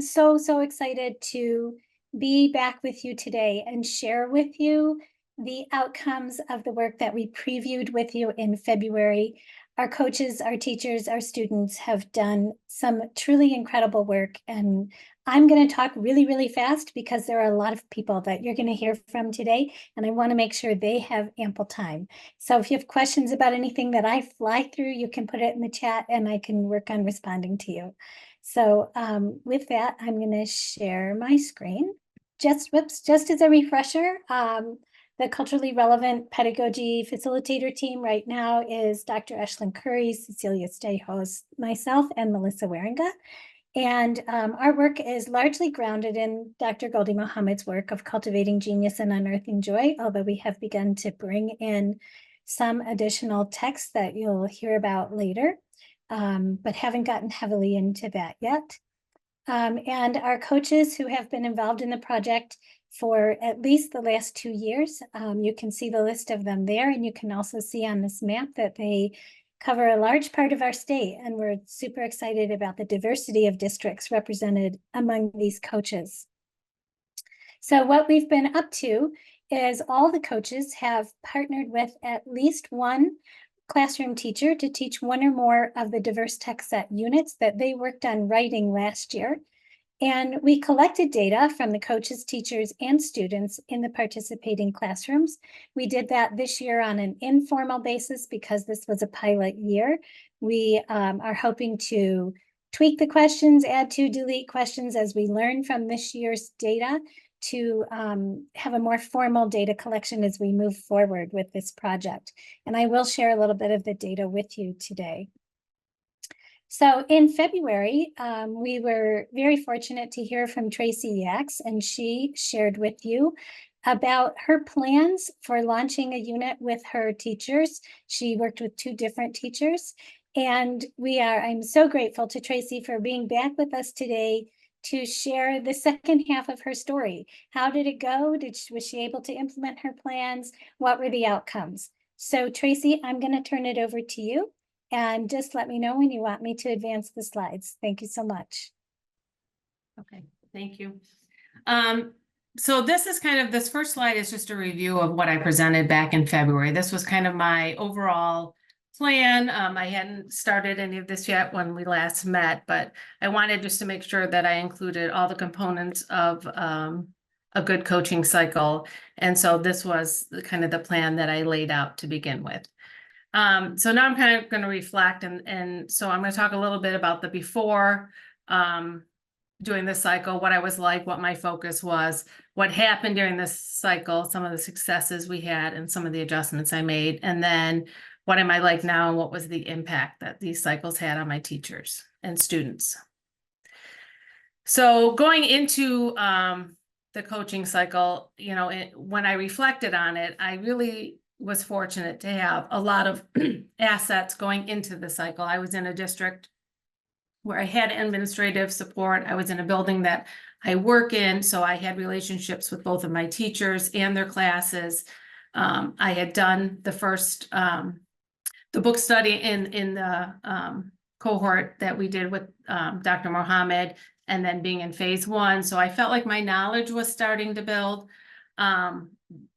so, so excited to be back with you today and share with you the outcomes of the work that we previewed with you in February. Our coaches, our teachers, our students have done some truly incredible work, and I'm going to talk really, really fast because there are a lot of people that you're going to hear from today, and I want to make sure they have ample time. So if you have questions about anything that I fly through, you can put it in the chat and I can work on responding to you. So with that, I'm going to share my screen. Just as a refresher, the culturally relevant pedagogy facilitator team right now is Dr. Ashelin Currie, Cecilia Stajos, myself, and Melissa Wierenga. And our work is largely grounded in Dr. Gholdy Muhammad's work of cultivating genius and unearthing joy, although we have begun to bring in some additional texts that you'll hear about later, but haven't gotten heavily into that yet. And our coaches who have been involved in the project for at least the last 2 years, you can see the list of them there, and you can also see on this map that they cover a large part of our state, and we're super excited about the diversity of districts represented among these coaches. So what we've been up to is all the coaches have partnered with at least one classroom teacher to teach one or more of the diverse text set units that they worked on writing last year. And we collected data from the coaches, teachers, and students in the participating classrooms. We did that this year on an informal basis because this was a pilot year. We are hoping to tweak the questions, add to, delete questions as we learn from this year's data to have a more formal data collection as we move forward with this project. And I will share a little bit of the data with you today. So in February, we were very fortunate to hear from Tracey Yacks, and she shared with you about her plans for launching a unit with her teachers. She worked with 2 different teachers, and I'm so grateful to Tracey for being back with us today to share the second half of her story. How did it go? Was she able to implement her plans? What were the outcomes? So Tracey, I'm going to turn it over to you. And just let me know when you want me to advance the slides. Thank you so much. Okay, thank you. So this first slide is just a review of what I presented back in February. This was kind of my overall plan. I hadn't started any of this yet when we last met, but I wanted just to make sure that I included all the components of a good coaching cycle. And so this was kind of the plan that I laid out to begin with. So now I'm kind of going to reflect, and so I'm going to talk a little bit about the before doing this cycle, what I was like, what my focus was, what happened during this cycle, some of the successes we had, and some of the adjustments I made, and then what am I like now, and what was the impact that these cycles had on my teachers and students. So going into the coaching cycle, when I reflected on it, I really was fortunate to have a lot of assets going into the cycle. I was in a district where I had administrative support. I was in a building that I work in, so I had relationships with both of my teachers and their classes. I had done the first, the book study in the cohort that we did with Dr. Muhammad, and then being in phase 1. So I felt like my knowledge was starting to build.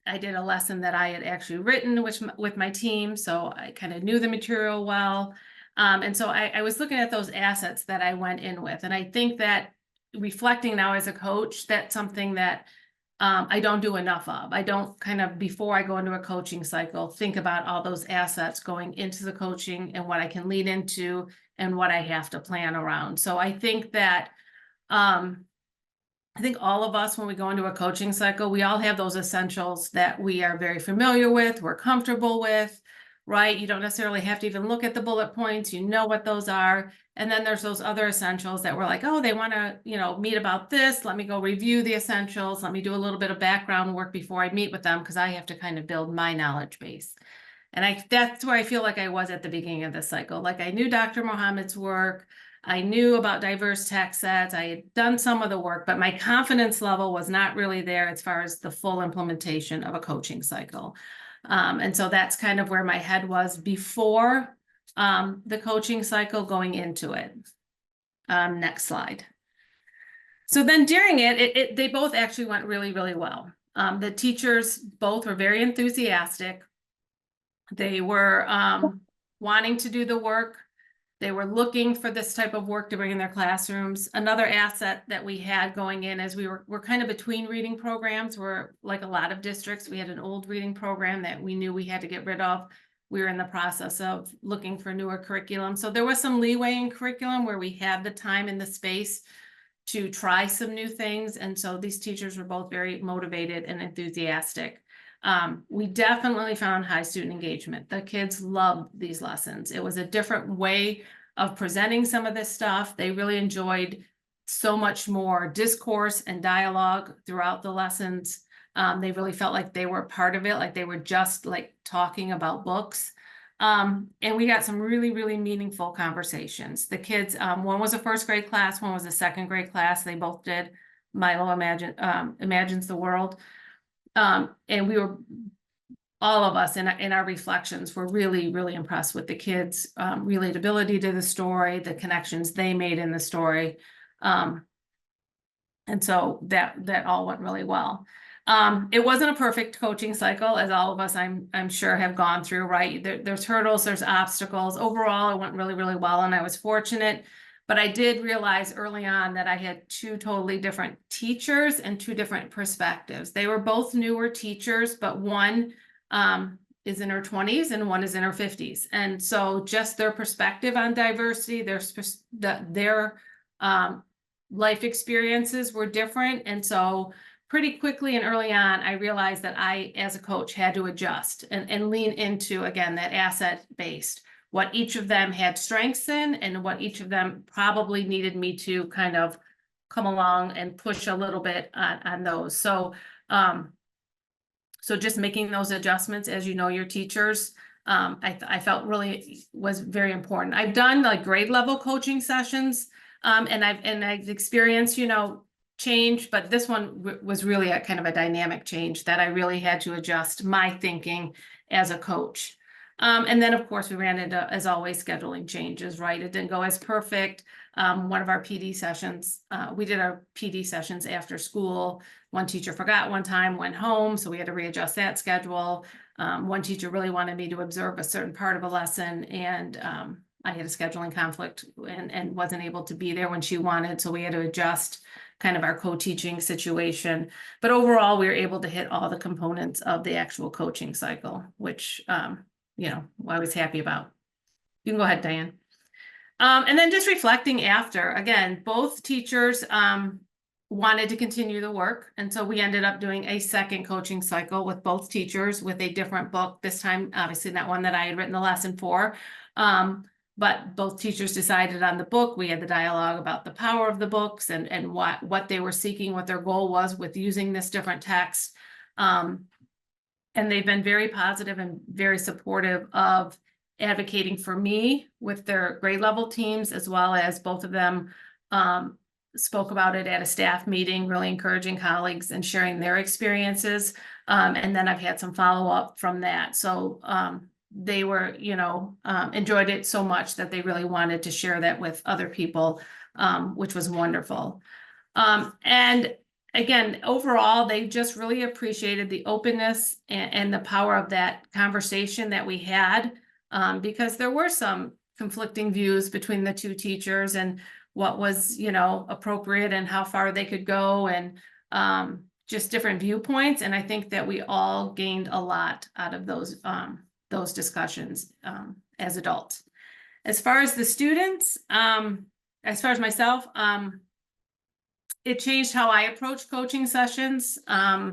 I did a lesson that I had actually written with my team, so I kind of knew the material well. And so I was looking at those assets that I went in with. And I think that reflecting now as a coach, that's something that I don't do enough of. I don't before I go into a coaching cycle, think about all those assets going into the coaching and what I can lead into and what I have to plan around. So I think that I think all of us, when we go into a coaching cycle, we all have those essentials that we are very familiar with, we're comfortable with, right? You don't necessarily have to even look at the bullet points, you know what those are. And then there's those other essentials that we're like, oh, they want to, meet about this. Let me go review the essentials. Let me do a little bit of background work before I meet with them, because I have to kind of build my knowledge base. And that's where I feel like I was at the beginning of the cycle. Like I knew Dr. Muhammad's work. I knew about diverse text sets. I had done some of the work, but my confidence level was not really there as far as the full implementation of a coaching cycle. And so that's kind of where my head was before the coaching cycle going into it. Next slide. So then during it, they both actually went really, really well. The teachers both were very enthusiastic. They were wanting to do the work. They were looking for this type of work to bring in their classrooms. Another asset that we had going in as we're kind of between reading programs. We're like a lot of districts. We had an old reading program that we knew we had to get rid of. We were in the process of looking for newer curriculum. So there was some leeway in curriculum where we had the time and the space to try some new things. And so these teachers were both very motivated and enthusiastic. We definitely found high student engagement. The kids loved these lessons. It was a different way of presenting some of this stuff. They really enjoyed so much more discourse and dialogue throughout the lessons. They really felt like they were part of it, like they were just like talking about books. And we got some really, really meaningful conversations. The kids, one was a first grade class, one was a second grade class. They both did Milo Imagines the World. And we were, all of us in our reflections were really, really impressed with the kids' relatability to the story, the connections they made in the story. And so that all went really well. It wasn't a perfect coaching cycle, as all of us I'm sure have gone through, right? There's hurdles, there's obstacles. Overall, it went really, really well, and I was fortunate. But I did realize early on that I had two totally different teachers and two different perspectives. They were both newer teachers, but one is in her 20s and one is in her 50s. And so just their perspective on diversity, their life experiences were different. And so pretty quickly and early on, I realized that I, as a coach, had to adjust and lean into, again, that asset-based, what each of them had strengths in and what each of them probably needed me to kind of come along and push a little bit on those. So, so just making those adjustments as you know your teachers, I felt really was very important. I've done like grade level coaching sessions, and I've experienced, change, but this one was really a kind of a dynamic change that I really had to adjust my thinking as a coach. And then of course we ran into, as always, scheduling changes, right? It didn't go as perfect. One of our PD sessions, we did our PD sessions after school. One teacher forgot one time, went home, so we had to readjust that schedule. One teacher really wanted me to observe a certain part of a lesson, and I had a scheduling conflict and wasn't able to be there when she wanted, so we had to adjust kind of our co-teaching situation. But overall, we were able to hit all the components of the actual coaching cycle, which, I was happy about. You can go ahead, Diane. And then just reflecting after, again, both teachers wanted to continue the work. And so we ended up doing a second coaching cycle with both teachers with a different book. This time, obviously not one that I had written the lesson for. But both teachers decided on the book. We had the dialogue about the power of the books and what they were seeking, what their goal was with using this different text. And they've been very positive and very supportive of advocating for me with their grade level teams, as well as both of them spoke about it at a staff meeting, really encouraging colleagues and sharing their experiences. And then I've had some follow-up from that. So they were, enjoyed it so much that they really wanted to share that with other people, which was wonderful. And again, overall, they just really appreciated the openness and the power of that conversation that we had, because there were some conflicting views between the two teachers and what was, appropriate and how far they could go, and just different viewpoints. And I think that we all gained a lot out of those discussions as adults. As far as the students, as far as myself, it changed how I approach coaching sessions. I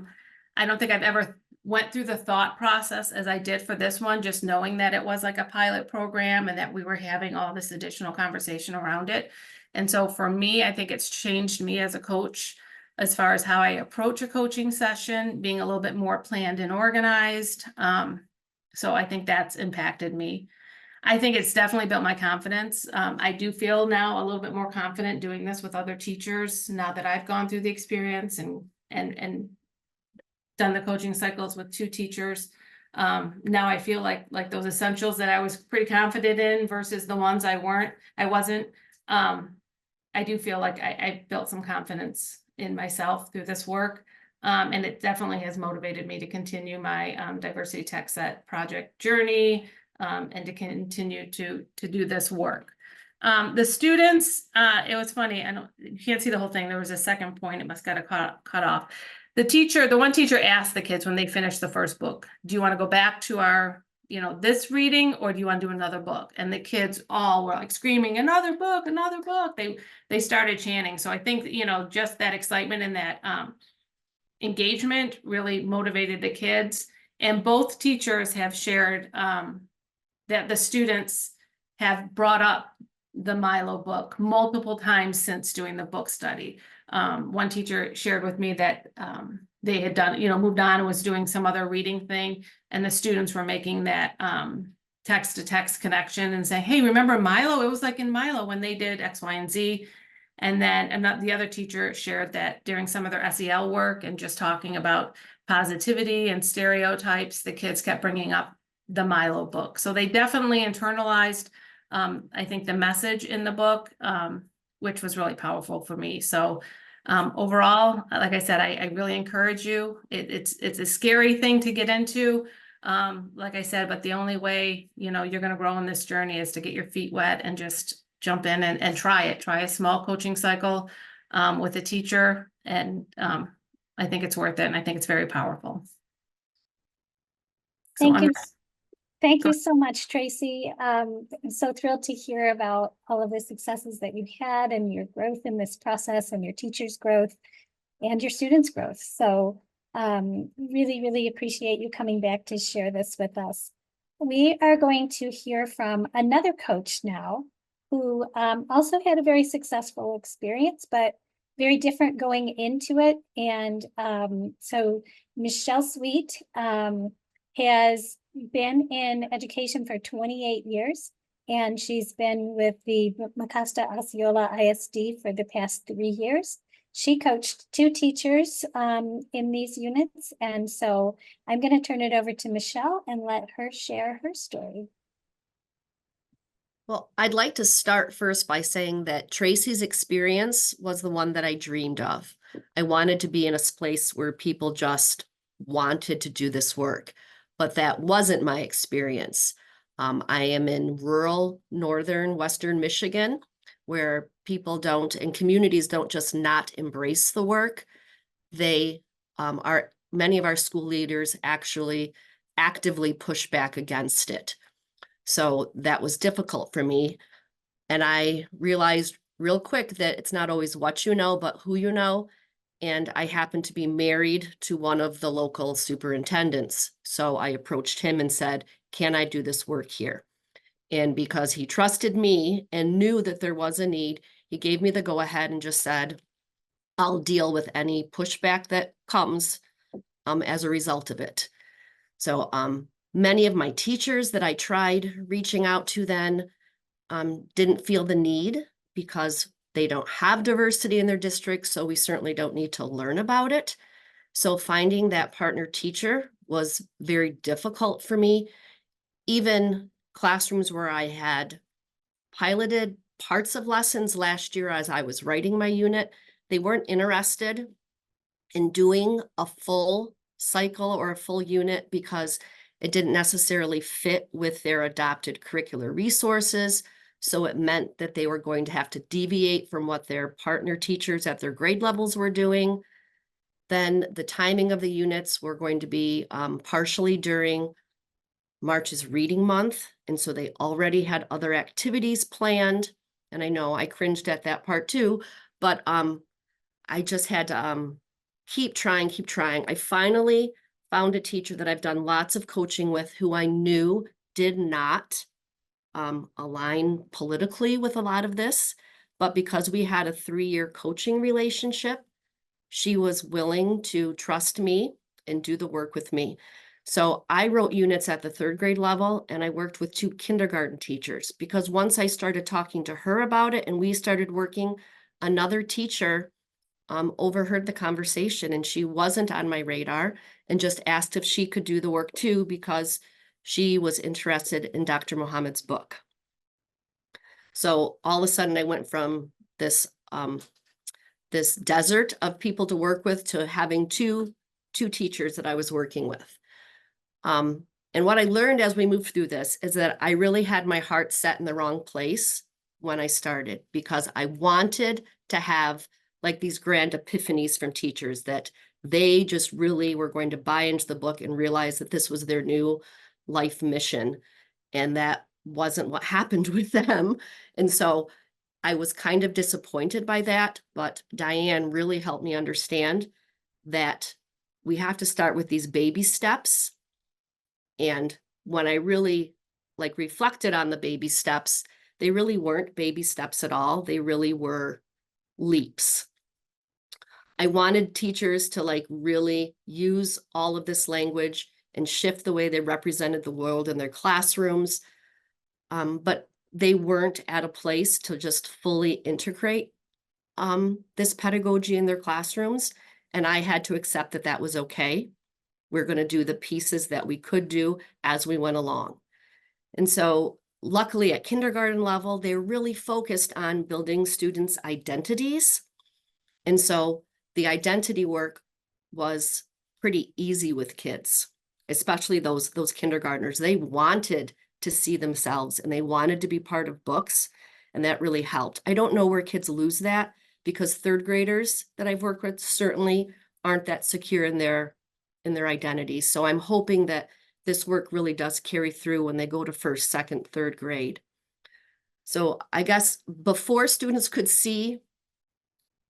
don't think I've ever went through the thought process as I did for this one, just knowing that it was like a pilot program and that we were having all this additional conversation around it. And so for me, I think it's changed me as a coach as far as how I approach a coaching session, being a little bit more planned and organized. So I think that's impacted me. I think it's definitely built my confidence. I do feel now a little bit more confident doing this with other teachers now that I've gone through the experience and done the coaching cycles with two teachers. Now I feel like those essentials that I was pretty confident in versus the ones I wasn't. I do feel like I built some confidence in myself through this work. And it definitely has motivated me to continue my diversity tech set project journey, and to continue to do this work. The students, it was funny, you can't see the whole thing. There was a second point, it must got cut off. The one teacher asked the kids when they finished the first book, do you want to go back to our, this reading, or do you want to do another book? And the kids all were like screaming, another book, another book. They started chanting. So I think, just that excitement and that engagement really motivated the kids. And both teachers have shared that the students have brought up the Milo book multiple times since doing the book study. One teacher shared with me that they had done, moved on and was doing some other reading thing, and the students were making that text to text connection and saying, hey, remember Milo? It was like in Milo when they did X, Y, and Z. And then the other teacher shared that during some of their SEL work and just talking about positivity and stereotypes, the kids kept bringing up the Milo book. So they definitely internalized, I think, the message in the book, which was really powerful for me. So overall, like I said, I really encourage you. It's a scary thing to get into, like I said, but the only way, you're going to grow in this journey is to get your feet wet and just jump in and try it. Try a small coaching cycle with a teacher. And I think it's worth it. And I think it's very powerful. Thank you. Thank you so much, Tracey. I'm so thrilled to hear about all of the successes that you've had and your growth in this process and your teachers' growth and your students' growth. So really, really appreciate you coming back to share this with us. We are going to hear from another coach now who also had a very successful experience, but very different going into it. And so Michelle Sweet has been in education for 28 years, and she's been with the Macasta Osceola ISD for the past 3 years. She coached 2 teachers in these units, and so I'm going to turn it over to Michelle and let her share her story. Well, I'd like to start first by saying that Tracey's experience was the one that I dreamed of. I wanted to be in a place where people just wanted to do this work, but that wasn't my experience. I am in rural, northern, western Michigan, where people don't, and communities don't just not embrace the work. They many of our school leaders actually actively push back against it. So that was difficult for me. And I realized real quick that it's not always what you know, but who you know. And I happened to be married to one of the local superintendents. So I approached him and said, can I do this work here? And because he trusted me and knew that there was a need, he gave me the go ahead and just said, I'll deal with any pushback that comes as a result of it. So many of my teachers that I tried reaching out to then didn't feel the need because they don't have diversity in their district, so we certainly don't need to learn about it. So finding that partner teacher was very difficult for me. Even classrooms where I had piloted parts of lessons last year as I was writing my unit, they weren't interested in doing a full cycle or a full unit because it didn't necessarily fit with their adopted curricular resources. So it meant that they were going to have to deviate from what their partner teachers at their grade levels were doing. Then the timing of the units were going to be partially during March's reading month. And so they already had other activities planned. And I know I cringed at that part too, but I just had to keep trying. I finally found a teacher that I've done lots of coaching with who I knew did not align politically with a lot of this, but because we had a 3-year coaching relationship, she was willing to trust me and do the work with me. So I wrote units at the 3rd grade level, and I worked with 2 kindergarten teachers because once I started talking to her about it and we started working, another teacher overheard the conversation, and she wasn't on my radar and just asked if she could do the work too because she was interested in Dr. Muhammad's book. So all of a sudden I went from this this desert of people to work with to having two teachers that I was working with. And what I learned as we moved through this is that I really had my heart set in the wrong place when I started, because I wanted to have like these grand epiphanies from teachers that they just really were going to buy into the book and realize that this was their new life mission. And that wasn't what happened with them. And so I was kind of disappointed by that, but Diane really helped me understand that we have to start with these baby steps. And when I really like reflected on the baby steps, they really weren't baby steps at all. They really were leaps. I wanted teachers to like really use all of this language and shift the way they represented the world in their classrooms. But they weren't at a place to just fully integrate this pedagogy in their classrooms. And I had to accept that that was okay. We're going to do the pieces that we could do as we went along. And so luckily at kindergarten level, they're really focused on building students' identities. And so the identity work was pretty easy with kids, especially those kindergartners. They wanted to see themselves and they wanted to be part of books, and that really helped. I don't know where kids lose that, because third graders that I've worked with certainly aren't that secure in their identity. So I'm hoping that this work really does carry through when they go to first, second, third grade. So I guess before students could see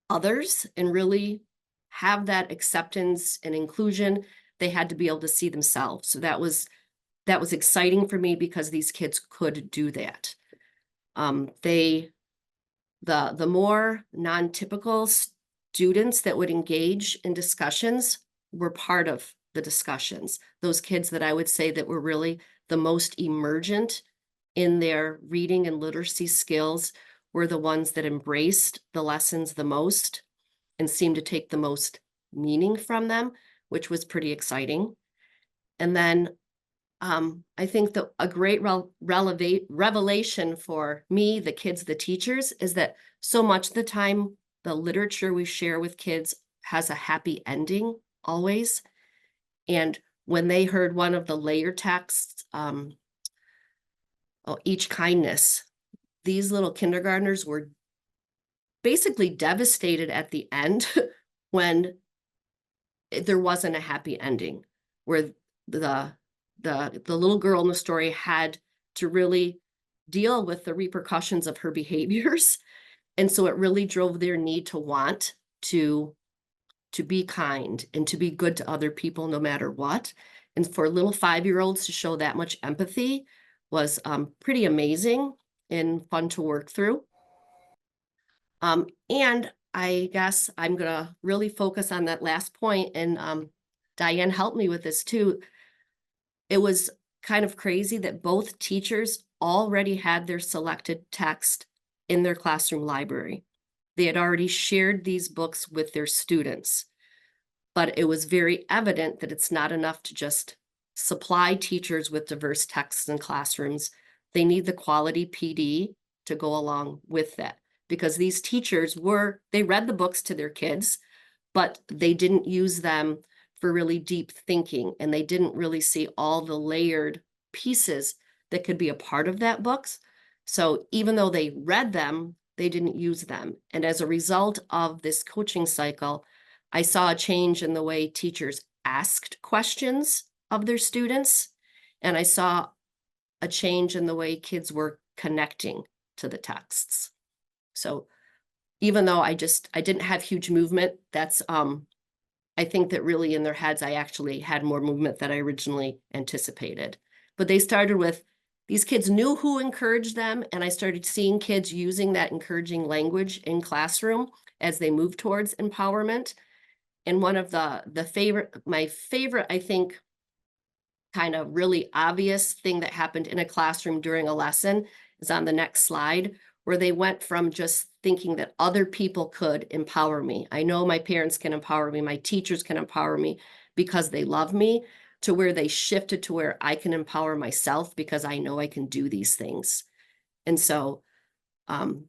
others and really have that acceptance and inclusion, they had to be able to see themselves. So that was exciting for me, because these kids could do that. The more non-typical students that would engage in discussions were part of the discussions. Those kids that I would say that were really the most emergent in their reading and literacy skills were the ones that embraced the lessons the most and seemed to take the most meaning from them, which was pretty exciting. And then I think that a great revelation for me, the kids, the teachers, is that so much of the time, the literature we share with kids has a happy ending always. And when they heard one of the layer texts, each kindness, these little kindergartners were basically devastated at the end when there wasn't a happy ending, where the little girl in the story had to really deal with the repercussions of her behaviors. And so it really drove their need to want to be kind and to be good to other people no matter what. And for little 5-year-olds to show that much empathy was pretty amazing and fun to work through. And I guess I'm gonna really focus on that last point, and Diane helped me with this too. It was kind of crazy that both teachers already had their selected text in their classroom library. They had already shared these books with their students, but it was very evident that it's not enough to just supply teachers with diverse texts in classrooms. They need the quality PD to go along with that, because these teachers they read the books to their kids, but they didn't use them for really deep thinking, and they didn't really see all the layered pieces that could be a part of that book. So even though they read them, they didn't use them. And as a result of this coaching cycle, I saw a change in the way teachers asked questions of their students, and I saw a change in the way kids were connecting to the texts. So even though I didn't have huge movement, that's I think that really in their heads, I actually had more movement than I originally anticipated. But they started with, these kids knew who encouraged them, and I started seeing kids using that encouraging language in classroom as they moved towards empowerment. And one of my favorite, I think, kind of really obvious thing that happened in a classroom during a lesson is on the next slide, where they went from just thinking that other people could empower me. I know my parents can empower me, my teachers can empower me because they love me, to where they shifted to where I can empower myself because I know I can do these things. And so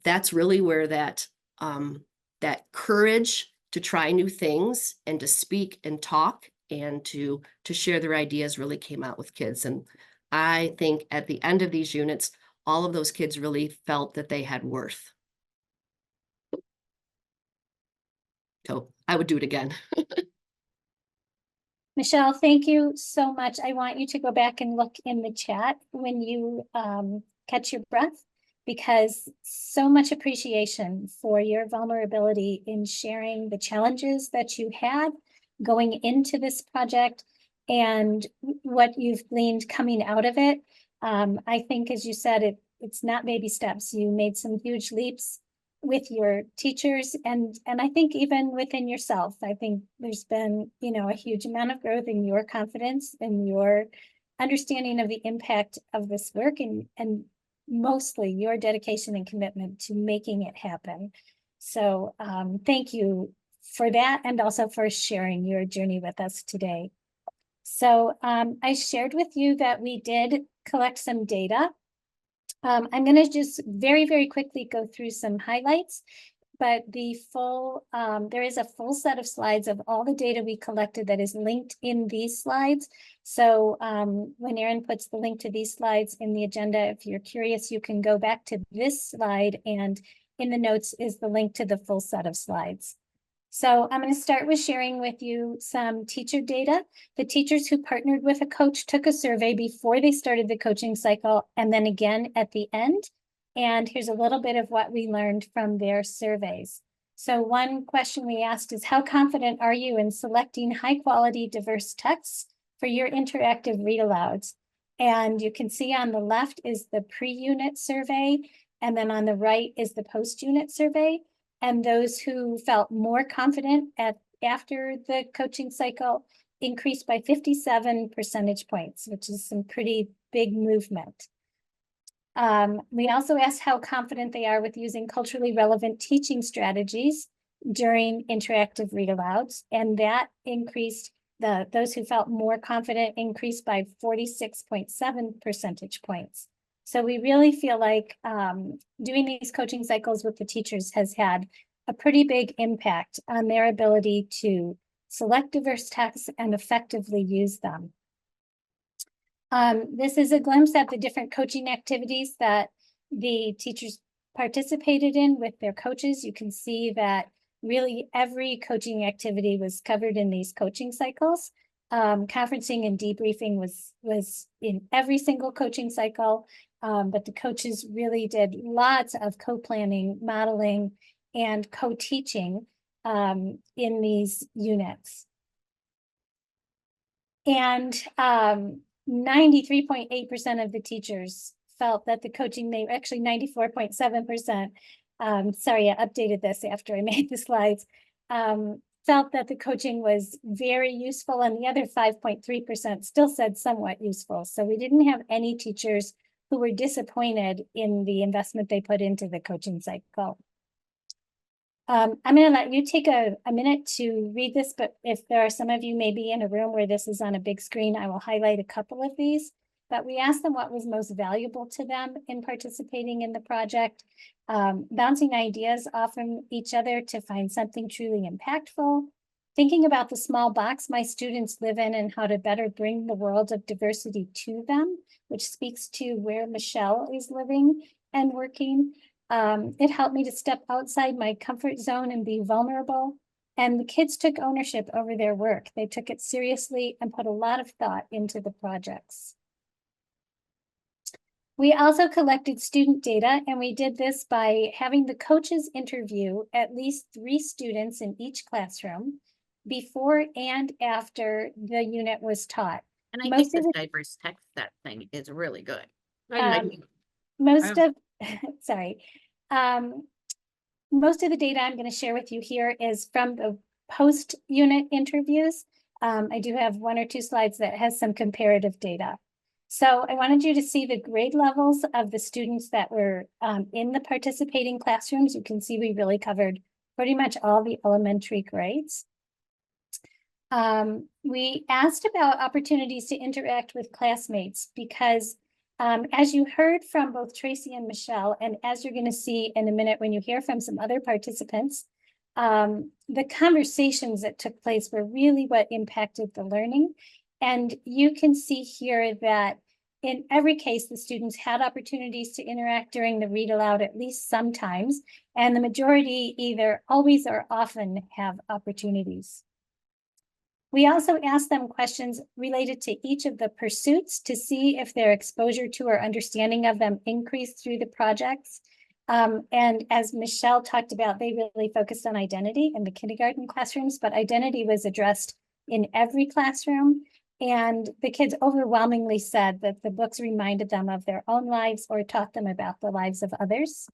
that's really where that that courage to try new things and to speak and talk and to share their ideas really came out with kids. And I think at the end of these units, all of those kids really felt that they had worth. So I would do it again. Michelle, thank you so much. I want you to go back and look in the chat when you catch your breath, because so much appreciation for your vulnerability in sharing the challenges that you had going into this project and what you've gleaned coming out of it. I think, as you said, it's not baby steps. You made some huge leaps with your teachers and I think even within yourself. I think there's been, a huge amount of growth in your confidence and your understanding of the impact of this work and mostly your dedication and commitment to making it happen. So thank you for that and also for sharing your journey with us today. So I shared with you that we did collect some data. I'm going to just very, very quickly go through some highlights, but there is a full set of slides of all the data we collected that is linked in these slides. So when Erin puts the link to these slides in the agenda, if you're curious, you can go back to this slide, and in the notes is the link to the full set of slides. So I'm going to start with sharing with you some teacher data. The teachers who partnered with a coach took a survey before they started the coaching cycle and then again at the end. And here's a little bit of what we learned from their surveys. So one question we asked is, how confident are you in selecting high quality diverse texts for your interactive read alouds? And you can see on the left is the pre-unit survey, and then on the right is the post-unit survey. And those who felt more confident after the coaching cycle increased by 57 percentage points, which is some pretty big movement. We also asked how confident they are with using culturally relevant teaching strategies during interactive read alouds, and that increased those who felt more confident increased by 46.7 percentage points. So we really feel like doing these coaching cycles with the teachers has had a pretty big impact on their ability to select diverse texts and effectively use them. This is a glimpse at the different coaching activities that the teachers participated in with their coaches. You can see that really every coaching activity was covered in these coaching cycles. Conferencing and debriefing was in every single coaching cycle. But the coaches really did lots of co-planning, modeling, and co-teaching in these units. And 93.8% of the teachers felt that the coaching, actually 94.7%, sorry, I updated this after I made the slides, felt that the coaching was very useful, and the other 5.3% still said somewhat useful. So we didn't have any teachers who were disappointed in the investment they put into the coaching cycle. I'm going to let you take a minute to read this, but if there are some of you maybe in a room where this is on a big screen, I will highlight a couple of these. But we asked them what was most valuable to them in participating in the project, bouncing ideas off from each other to find something truly impactful, thinking about the small box my students live in and how to better bring the world of diversity to them, which speaks to where Michelle is living and working. It helped me to step outside my comfort zone and be vulnerable. And the kids took ownership over their work. They took it seriously and put a lot of thought into the projects. We also collected student data, and we did this by having the coaches interview at least 3 students in each classroom before and after the unit was taught. And I think the diverse text set thing is really good. Most of the data I'm going to share with you here is from the post-unit interviews. I do have 1 or 2 slides that has some comparative data. So I wanted you to see the grade levels of the students that were in the participating classrooms. You can see we really covered pretty much all the elementary grades. We asked about opportunities to interact with classmates because As you heard from both Tracey and Michelle, and as you're going to see in a minute when you hear from some other participants, the conversations that took place were really what impacted the learning. And you can see here that in every case, the students had opportunities to interact during the read aloud at least sometimes, and the majority either always or often have opportunities. We also asked them questions related to each of the pursuits to see if their exposure to or understanding of them increased through the projects. And as Michelle talked about, they really focused on identity in the kindergarten classrooms, but identity was addressed in every classroom. And the kids overwhelmingly said that the books reminded them of their own lives or taught them about the lives of others.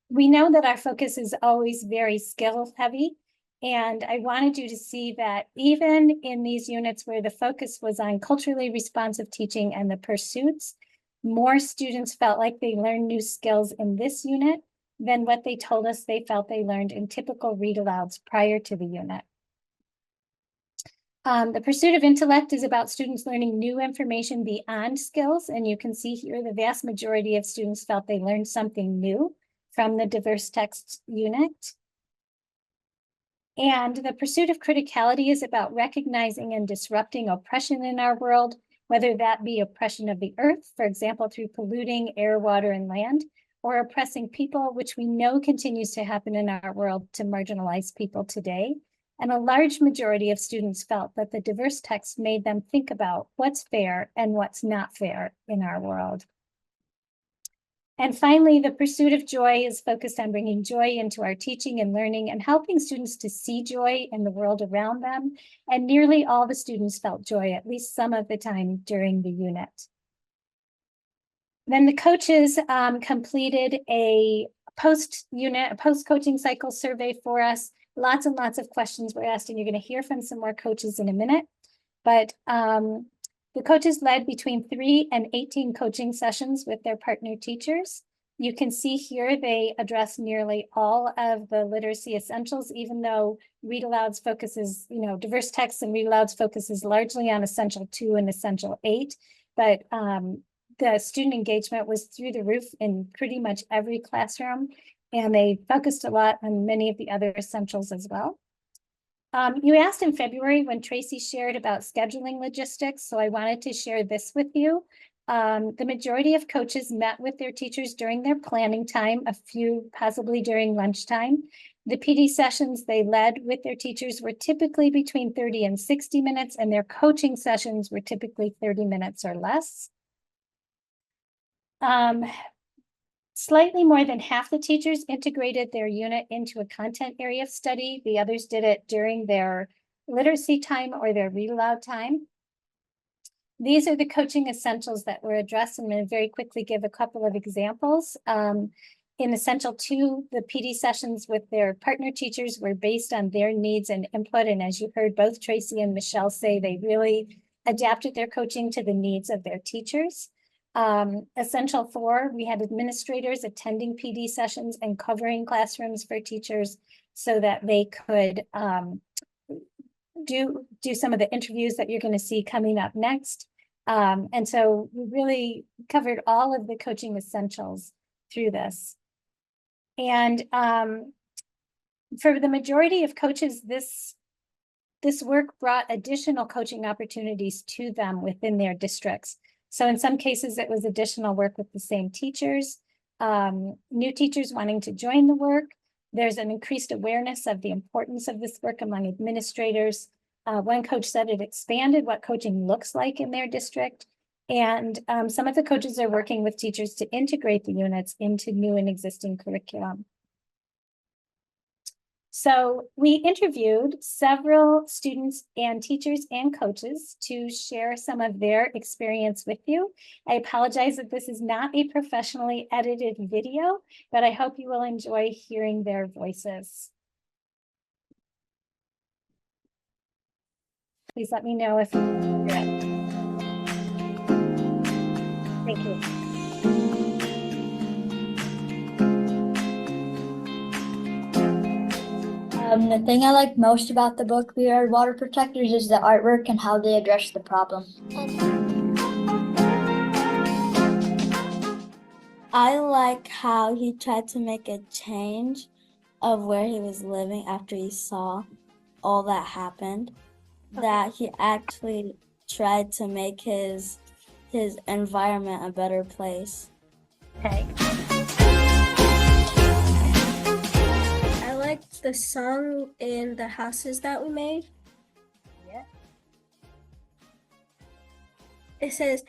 We know that our focus is always very skill heavy. And I wanted you to see that even in these units where the focus was on culturally responsive teaching and the pursuits, more students felt like they learned new skills in this unit than what they told us they felt they learned in typical read-alouds prior to the unit. The pursuit of intellect is about students learning new information beyond skills. And you can see here the vast majority of students felt they learned something new from the diverse text unit. And the pursuit of criticality is about recognizing and disrupting oppression in our world, whether that be oppression of the earth, for example, through polluting air, water, and land, or oppressing people, which we know continues to happen in our world to marginalize people today. And a large majority of students felt that the diverse text made them think about what's fair and what's not fair in our world. And finally, the pursuit of joy is focused on bringing joy into our teaching and learning and helping students to see joy in the world around them. And nearly all the students felt joy at least some of the time during the unit. Then the coaches completed a post-coaching cycle survey for us. Lots and lots of questions were asked, and you're going to hear from some more coaches in a minute. But the coaches led between 3 and 18 coaching sessions with their partner teachers. You can see here they address nearly all of the literacy essentials, even though Read Aloud's focuses, diverse text and Read Aloud's focuses largely on Essential 2 and Essential 8. But the student engagement was through the roof in pretty much every classroom, and they focused a lot on many of the other essentials as well. You asked in February when Tracey shared about scheduling logistics, so I wanted to share this with you. The majority of coaches met with their teachers during their planning time, a few possibly during lunchtime. The PD sessions they led with their teachers were typically between 30 and 60 minutes, and their coaching sessions were typically 30 minutes or less. Slightly more than half the teachers integrated their unit into a content area of study. The others did it during their literacy time or their read aloud time. These are the coaching essentials that were addressed. I'm going to very quickly give a couple of examples. In Essential 2, the PD sessions with their partner teachers were based on their needs and input. And as you heard both Tracey and Michelle say, they really adapted their coaching to the needs of their teachers. Essential 4, we had administrators attending PD sessions and covering classrooms for teachers so that they could do some of the interviews that you're going to see coming up next. And so we really covered all of the coaching essentials through this. And for the majority of coaches, this work brought additional coaching opportunities to them within their districts. So in some cases, it was additional work with the same teachers, new teachers wanting to join the work. There's an increased awareness of the importance of this work among administrators. One coach said it expanded what coaching looks like in their district. And some of the coaches are working with teachers to integrate the units into new and existing curriculum. So we interviewed several students and teachers and coaches to share some of their experience with you. I apologize that this is not a professionally edited video, but I hope you will enjoy hearing their voices. Please let me know if you can hear it. Thank you. The thing I like most about the book, We Are Water Protectors, is the artwork and how they address the problem. I like how he tried to make a change of where he was living after he saw all that happened. That he actually tried to make his environment a better place. Okay. I liked the song and the houses that we made. Yeah. It says,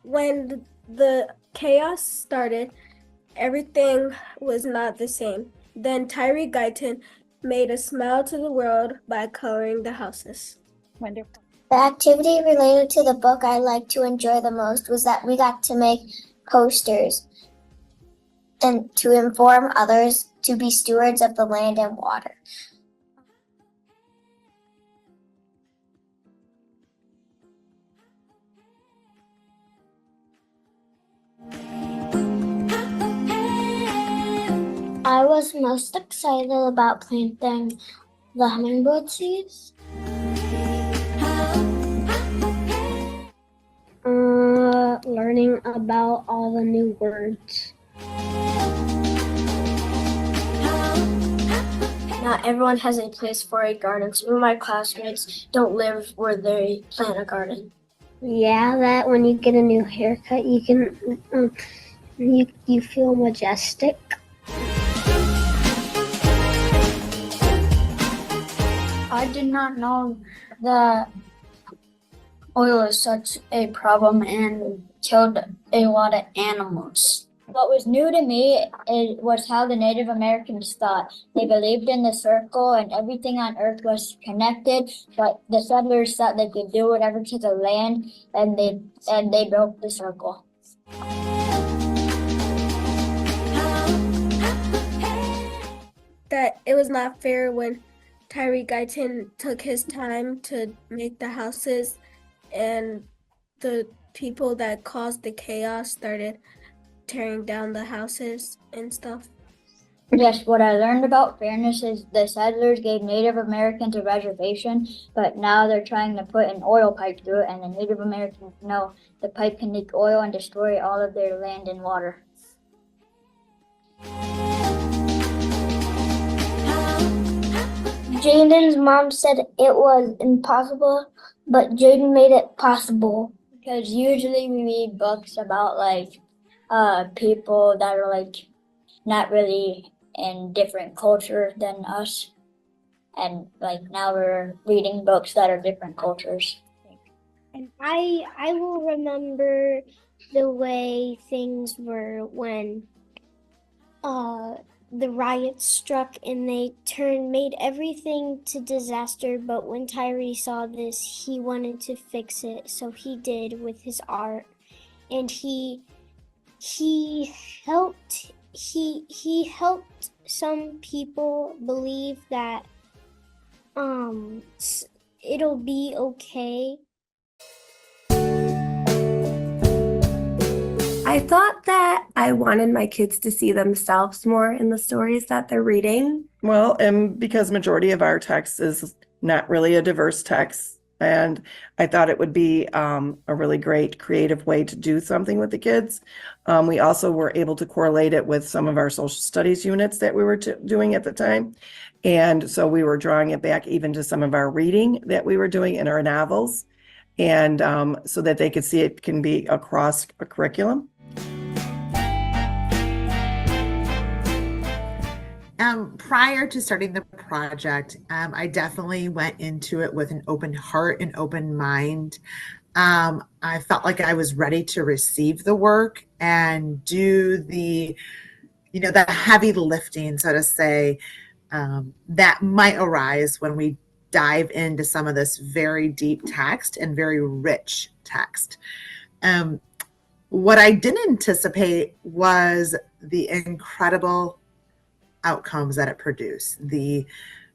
when the chaos started, everything was not the same. Then Tyree Guyton made a smile to the world by coloring the houses. Wonderful. The activity related to the book I liked to enjoy the most was that we got to make posters and to inform others to be stewards of the land and water. I was most excited about planting the hummingbird seeds. Learning about all the new words. Not everyone has a place for a garden. Some of my classmates don't live where they plant a garden. Yeah, that when you get a new haircut, you can you feel majestic. I did not know that oil is such a problem and killed a lot of animals. What was new to me was how the Native Americans thought. They believed in the circle and everything on Earth was connected, but the settlers thought they could do whatever to the land, and they broke the circle. That it was not fair when Tyree Guyton took his time to make the houses, and the people that caused the chaos started tearing down the houses and stuff. Yes, what I learned about fairness is the settlers gave Native Americans a reservation, but now they're trying to put an oil pipe through it, and the Native Americans know the pipe can leak oil and destroy all of their land and water. Jaden's mom said it was impossible, but Jaden made it possible. Because usually we read books about people that are not really in different cultures than us, and now we're reading books that are different cultures. And I will remember the way things were when the riots struck and they made everything to disaster, but when Tyree saw this, he wanted to fix it, so he did with his art, and he helped some people believe that it'll be okay. I thought that I wanted my kids to see themselves more in the stories that they're reading. Well, and because majority of our text is not really a diverse text, and I thought it would be a really great creative way to do something with the kids. We also were able to correlate it with some of our social studies units that we were doing at the time. And so we were drawing it back even to some of our reading that we were doing in our novels, and so that they could see it can be across a curriculum. Prior to starting the project, I definitely went into it with an open heart and open mind. I felt like I was ready to receive the work and do the heavy lifting, so to say, that might arise when we dive into some of this very deep text and very rich text. What I didn't anticipate was the incredible outcomes that it produced, the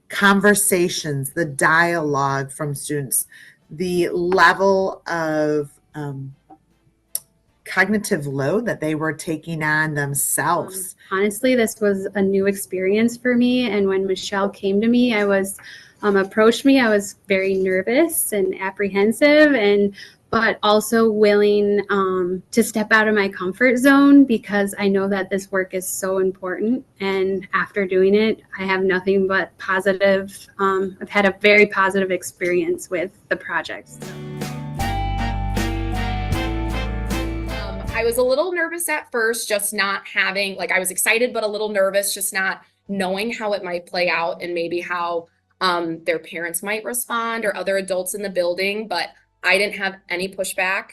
conversations, the dialogue from students, the level of cognitive load that they were taking on themselves. Honestly, this was a new experience for me, and when Michelle came to me, approached me, I was very nervous and apprehensive, but also willing to step out of my comfort zone because I know that this work is so important. And after doing it, I have nothing but positive. I've had a very positive experience with the projects. I was a little nervous at first, just not having, like, I was excited, but a little nervous, just not knowing how it might play out and maybe how their parents might respond or other adults in the building, but I didn't have any pushback.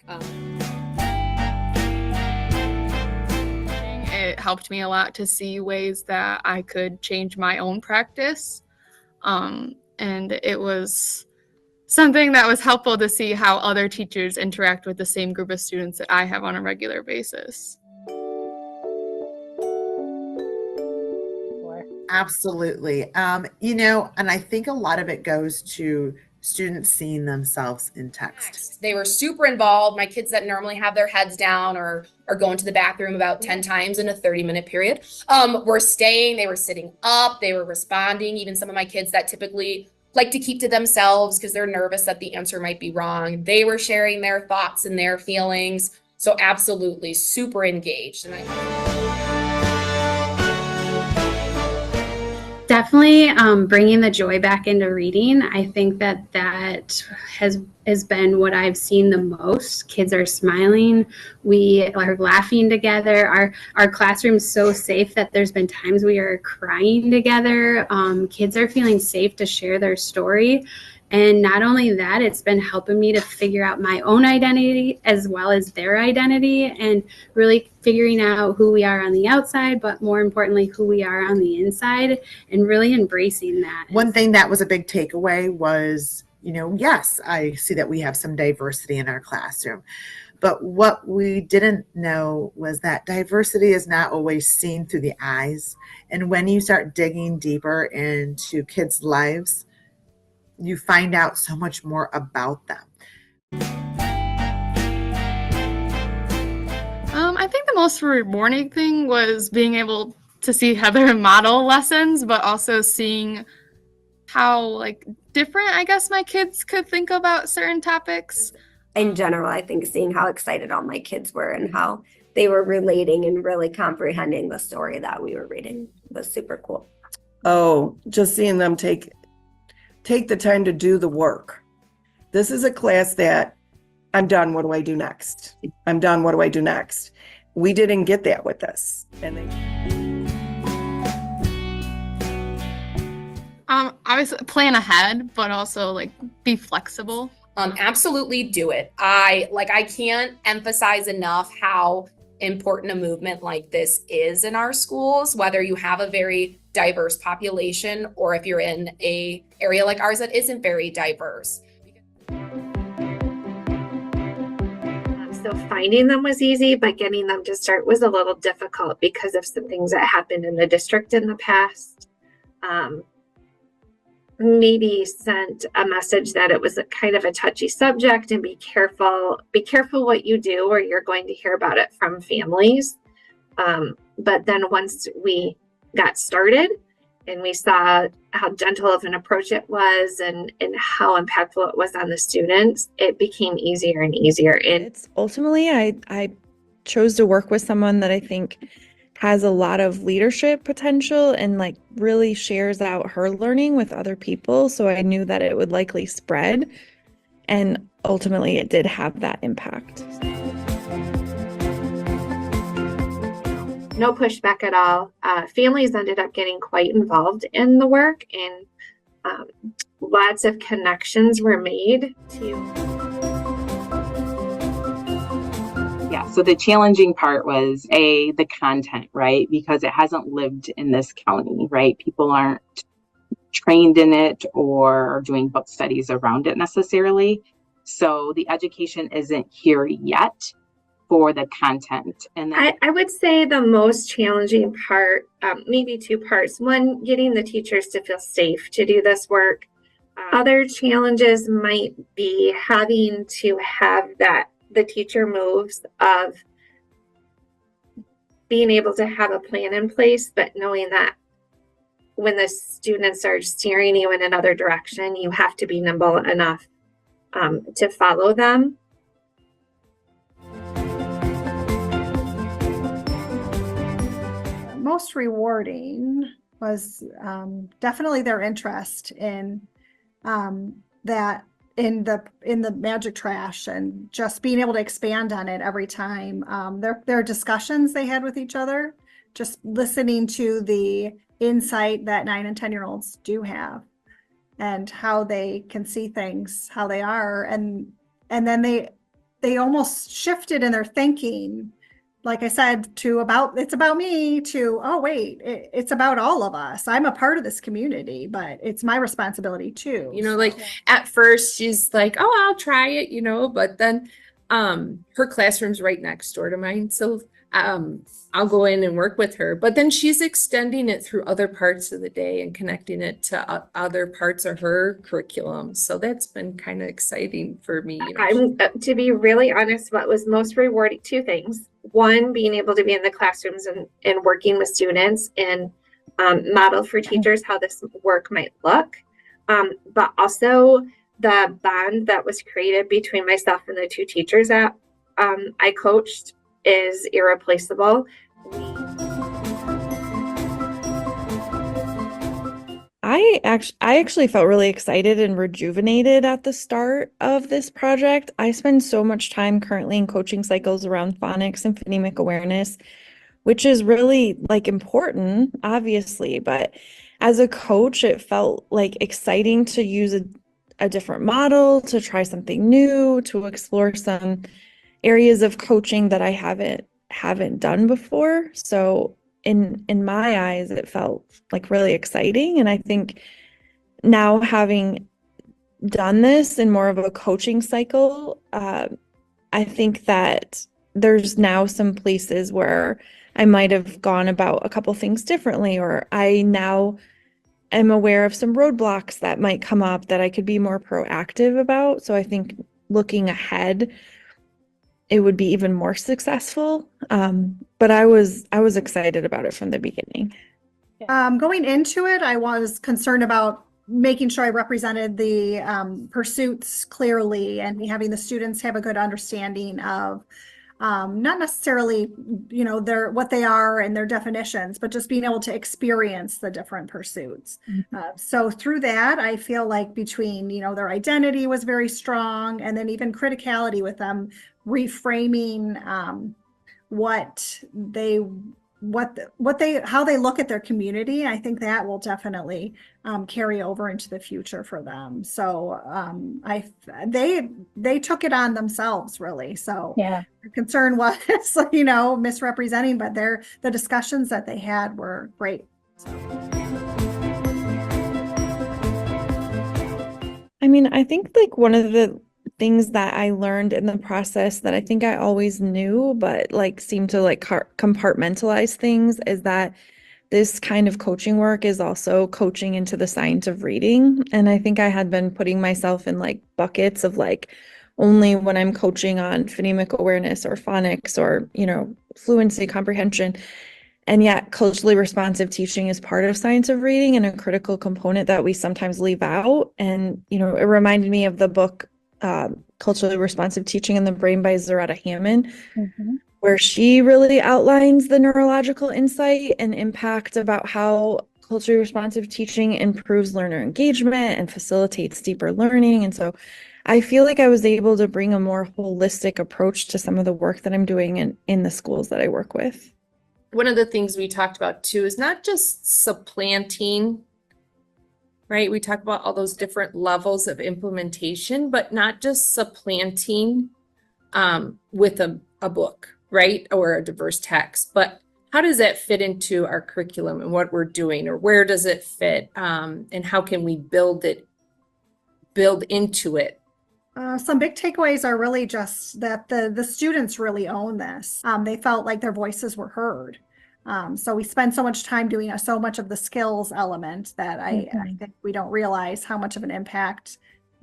It helped me a lot to see ways that I could change my own practice. And it was something that was helpful to see how other teachers interact with the same group of students that I have on a regular basis. Absolutely. You know, and I think a lot of it goes to students seeing themselves in text. They were super involved. My kids that normally have their heads down or are going to the bathroom about 10 times in a 30-minute period were staying, they were sitting up, they were responding. Even some of my kids that typically like to keep to themselves because they're nervous that the answer might be wrong, they were sharing their thoughts and their feelings. So absolutely super engaged. And Definitely bringing the joy back into reading. I think that has been what I've seen the most. Kids are smiling. We are laughing together. Our classroom's so safe that there's been times we are crying together. Kids are feeling safe to share their story. And not only that, it's been helping me to figure out my own identity as well as their identity and really figuring out who we are on the outside, but more importantly, who we are on the inside and really embracing that. One thing that was a big takeaway was, you know, yes, I see that we have some diversity in our classroom, but what we didn't know was that diversity is not always seen through the eyes. And when you start digging deeper into kids' lives, you find out so much more about them. I think the most rewarding thing was being able to see Heather model lessons, but also seeing how like different, I guess, my kids could think about certain topics. In general, I think seeing how excited all my kids were and how they were relating and really comprehending the story that we were reading was super cool. Oh, just seeing them take the time to do the work. This is a class that I'm done. What do I do next? I'm done. What do I do next? We didn't get that with this. And I was plan ahead, but also like be flexible. Absolutely do it. I can't emphasize enough how important a movement like this is in our schools, whether you have a very diverse population or if you're in a area like ours that isn't very diverse. So finding them was easy, but getting them to start was a little difficult because of some things that happened in the district in the past. Maybe sent a message that it was a kind of a touchy subject and be careful what you do or you're going to hear about it from families. But then once we got started and we saw how gentle of an approach it was and how impactful it was on the students, it became easier and easier. And it's ultimately, I chose to work with someone that I think has a lot of leadership potential and like really shares out her learning with other people. So I knew that it would likely spread. And ultimately it did have that impact. No pushback at all. Families ended up getting quite involved in the work and lots of connections were made to. Yeah, so the challenging part was the content, right? Because it hasn't lived in this county, right? People aren't trained in it or doing book studies around it necessarily. So the education isn't here yet for the content. And then I would say the most challenging part, maybe two parts. One, getting the teachers to feel safe to do this work. Other challenges might be having to have the teacher moves of being able to have a plan in place, but knowing that when the students are steering you in another direction, you have to be nimble enough to follow them. most rewarding was definitely their interest in that in the magic trash, and just being able to expand on it every time. Their discussions they had with each other, just listening to the insight that 9 and 10-year-olds do have, and how they can see things, how they are, and then they almost shifted in their thinking, like I said, to about it's about me, to oh wait, it's about all of us. I'm a part of this community, but it's my responsibility too. You know, like at first she's like, oh, I'll try it, you know, but then her classroom's right next door to mine. So I'll go in and work with her, but then she's extending it through other parts of the day and connecting it to other parts of her curriculum. So that's been kind of exciting for me. You know. I'm to be really honest, what was most rewarding, two things. One, being able to be in the classrooms and working with students and model for teachers how this work might look. But also the bond that was created between myself and the two teachers that I coached is irreplaceable. I actually felt really excited and rejuvenated at the start of this project. I spend so much time currently in coaching cycles around phonics and phonemic awareness, which is really like important, obviously, but as a coach, it felt like exciting to use a different model, to try something new, to explore some areas of coaching that I haven't done before. So in my eyes, it felt like really exciting. And I think now, having done this in more of a coaching cycle, I think that there's now some places where I might have gone about a couple things differently, or I now am aware of some roadblocks that might come up that I could be more proactive about. So I think looking ahead, it would be even more successful. But I was excited about it from the beginning. Going into it, I was concerned about making sure I represented the pursuits clearly, and having the students have a good understanding of not necessarily, you know, what they are and their definitions, but just being able to experience the different pursuits. So through that, I feel like between, you know, their identity was very strong, and then even criticality with them reframing how they look at their community. I think that will definitely carry over into the future for them. So they took it on themselves, really. So yeah, the concern was, you know, misrepresenting, but the discussions that they had were great. I mean, I think like one of the things that I learned in the process that I think I always knew, but like seemed to like compartmentalize things, is that this kind of coaching work is also coaching into the science of reading. And I think I had been putting myself in like buckets of like, only when I'm coaching on phonemic awareness or phonics or, you know, fluency comprehension. And yet culturally responsive teaching is part of science of reading and a critical component that we sometimes leave out. And, you know, it reminded me of the book, Culturally Responsive Teaching in the Brain by Zaretta Hammond, where she really outlines the neurological insight and impact about how culturally responsive teaching improves learner engagement and facilitates deeper learning. And so I feel like I was able to bring a more holistic approach to some of the work that I'm doing in the schools that I work with. One of the things we talked about too is not just supplanting, right? We talk about all those different levels of implementation, but not just supplanting with a book, right? Or a diverse text, but how does that fit into our curriculum and what we're doing, or where does it fit? And how can we build into it? Some big takeaways are really just that the students really own this. They felt like their voices were heard. So we spend so much time doing so much of the skills element that I think we don't realize how much of an impact,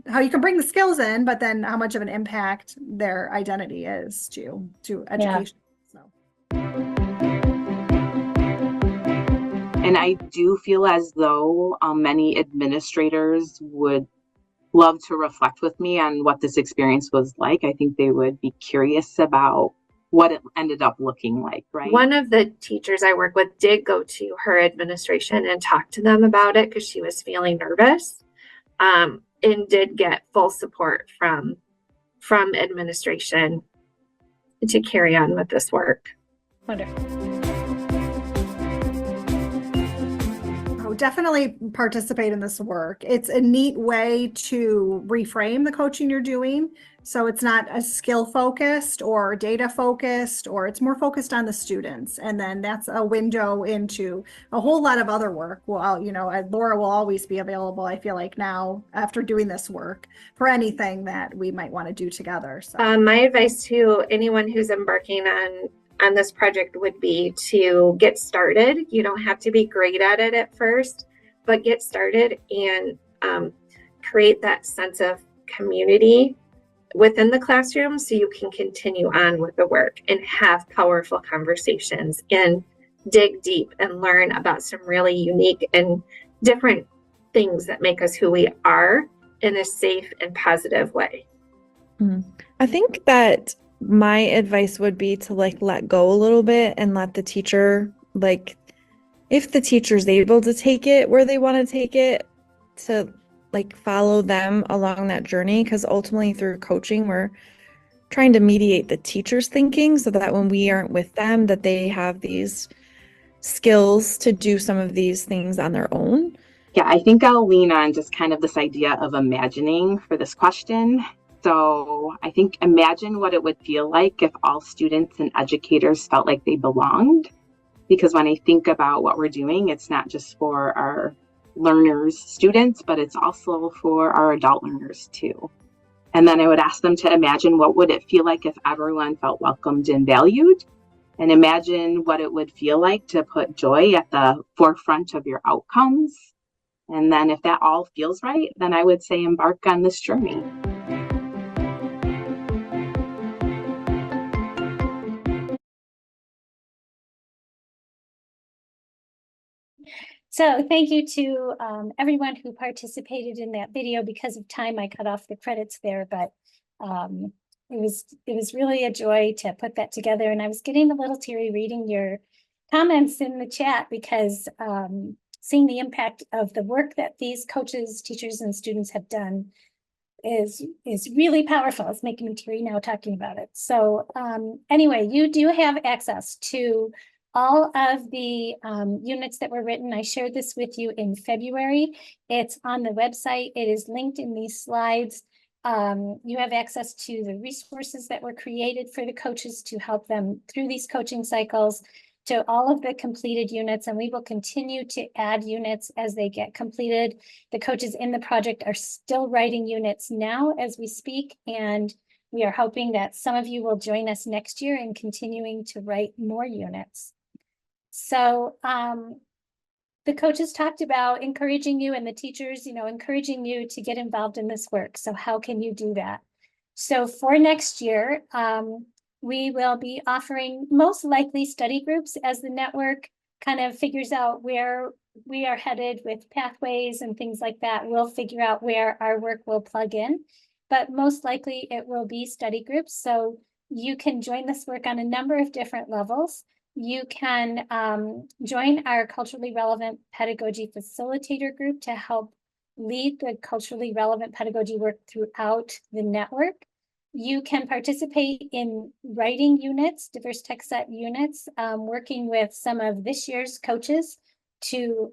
how you can bring the skills in, but then how much of an impact their identity is to education. And I do feel as though many administrators would love to reflect with me on what this experience was like. I think they would be curious about what it ended up looking like, right? One of the teachers I work with did go to her administration and talk to them about it because she was feeling nervous, and did get full support from administration to carry on with this work. Wonderful. Oh, definitely participate in this work. It's a neat way to reframe the coaching you're doing. So it's not as skill focused or data focused, or it's more focused on the students. And then that's a window into a whole lot of other work. Well, you know, Laura will always be available, I feel like now after doing this work, for anything that we might want to do together. So My advice to anyone who's embarking on this project would be to get started. You don't have to be great at it at first, but get started and create that sense of community within the classroom so you can continue on with the work and have powerful conversations and dig deep and learn about some really unique and different things that make us who we are in a safe and positive way. I think that my advice would be to like let go a little bit and let the teacher, like if the teacher's able to take it where they want to take it, to like follow them along that journey, because ultimately through coaching we're trying to mediate the teacher's thinking so that when we aren't with them that they have these skills to do some of these things on their own. Yeah, I think I'll lean on just kind of this idea of imagining for this question. So I think imagine what it would feel like if all students and educators felt like they belonged. Because when I think about what we're doing, it's not just for our learners, students, but it's also for our adult learners too. And then I would ask them to imagine what would it feel like if everyone felt welcomed and valued, and imagine what it would feel like to put joy at the forefront of your outcomes. And then if that all feels right, then I would say embark on this journey. So thank you to everyone who participated in that video. Because of time, I cut off the credits there, but it was really a joy to put that together. And I was getting a little teary reading your comments in the chat because seeing the impact of the work that these coaches, teachers, and students have done is really powerful. It's making me teary now talking about it. So anyway, you do have access to all of the units that were written. I shared this with you in February. It's on the website. It is linked in these slides. You have access to the resources that were created for the coaches to help them through these coaching cycles, to all of the completed units, and we will continue to add units as they get completed. The coaches in the project are still writing units now as we speak, and we are hoping that some of you will join us next year in continuing to write more units. So the coaches talked about encouraging you, and the teachers, you know, encouraging you to get involved in this work. So how can you do that? So for next year, we will be offering most likely study groups as the network kind of figures out where we are headed with pathways and things like that. We'll figure out where our work will plug in, but most likely it will be study groups. So you can join this work on a number of different levels. You can join our culturally relevant pedagogy facilitator group to help lead the culturally relevant pedagogy work throughout the network. You can participate in writing units, diverse text set units, working with some of this year's coaches to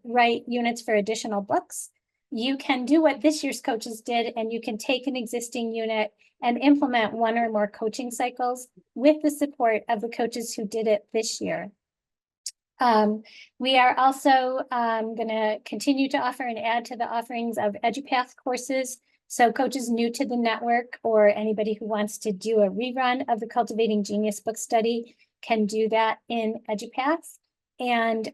write units for additional books. You can do what this year's coaches did, and you can take an existing unit and implement one or more coaching cycles with the support of the coaches who did it this year. We are also going to continue to offer and add to the offerings of EduPath courses. So coaches new to the network or anybody who wants to do a rerun of the Cultivating Genius book study can do that in EduPath. And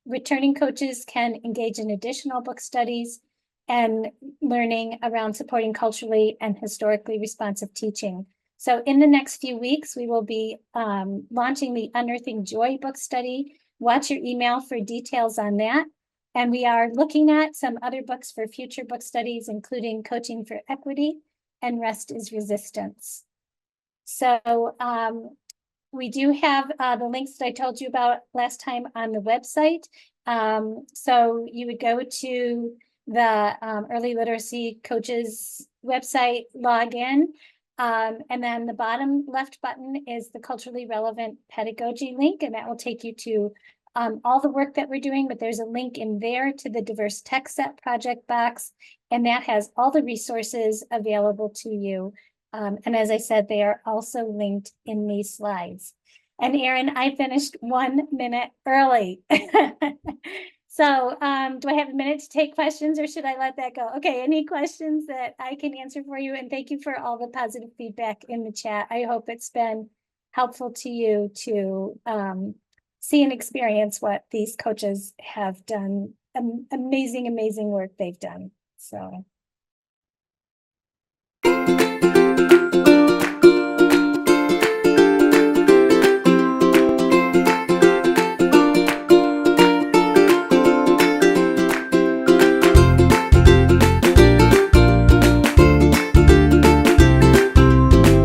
returning coaches can engage in additional book studies and learning around supporting culturally and historically responsive teaching. So in the next few weeks, we will be launching the Unearthing Joy book study. Watch your email for details on that. And we are looking at some other books for future book studies, including Coaching for Equity and Rest is Resistance. So we do have the links that I told you about last time on the website. So you would go to the Early Literacy Coaches website, log in, and then the bottom left button is the culturally relevant pedagogy link, and that will take you to all the work that we're doing, but there's a link in there to the diverse tech set project box, and that has all the resources available to you. And as I said, they are also linked in these slides. And Erin, I finished 1 minute early. So do I have a minute to take questions or should I let that go? Okay, any questions that I can answer for you? And thank you for all the positive feedback in the chat. I hope it's been helpful to you to see and experience what these coaches have done. Amazing, amazing work they've done. So